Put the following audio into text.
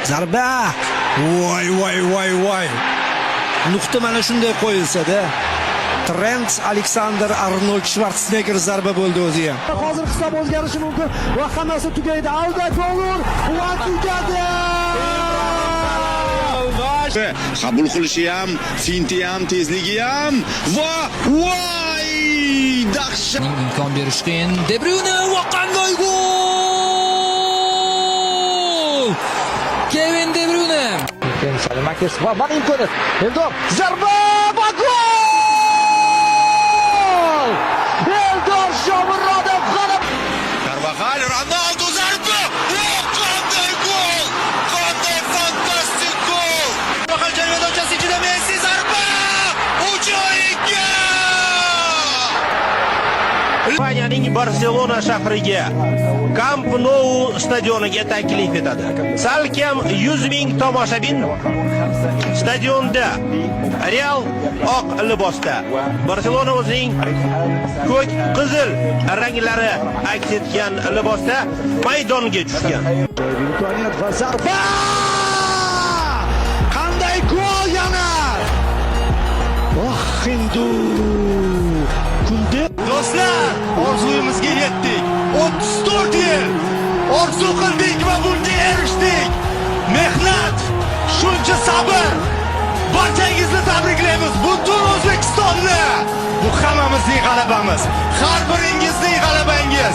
Zarba. Voy. Nuqta mana shunday qo'yilsa-da. Trent Alexander-Arnold Schwarzenegger zarba bo'ldi o'ziga. Hozir hisob o'zgarishi mumkin va hammasi tugaydi. Alda Golur va tugadi. Qabul qilishi ham, finti ham, tezligi ham va voy! Dahshat. Imkon berish qiyin. De Bruyne va qanday gol! Kevin De Bruyne. Salimakis va mana imkoniyat. Eldor zarba va gol! Eldor Shomurodov g'alaba. Carvajal, Ronaldo zarba! Qanday gol! Qanday fantastik gol! Carvajal jamoadachasi ichida Messi zarba! Ujoyiga! Ispaniyaning Barselona shahriga Camp Nou stadioniga taklif etadi. Salkam 100 ming tomoshabin stadionda Real oq libosda Barselona o'zining ko'k qizil ranglari aks etgan libosda maydonga tushgan. Imkoniyat va zarba! Qanday gol yana! Hindu kunde Do'stlar, orzuyimizga yetdik. 34 yil orzu qildik va bunga erishdik. Mehnat, shuncha sabr. Barchangizni tabriklaymiz. Butun O'zbekistonni. Bu hammamizning g'alabamiz. Har biringizning g'alabangiz.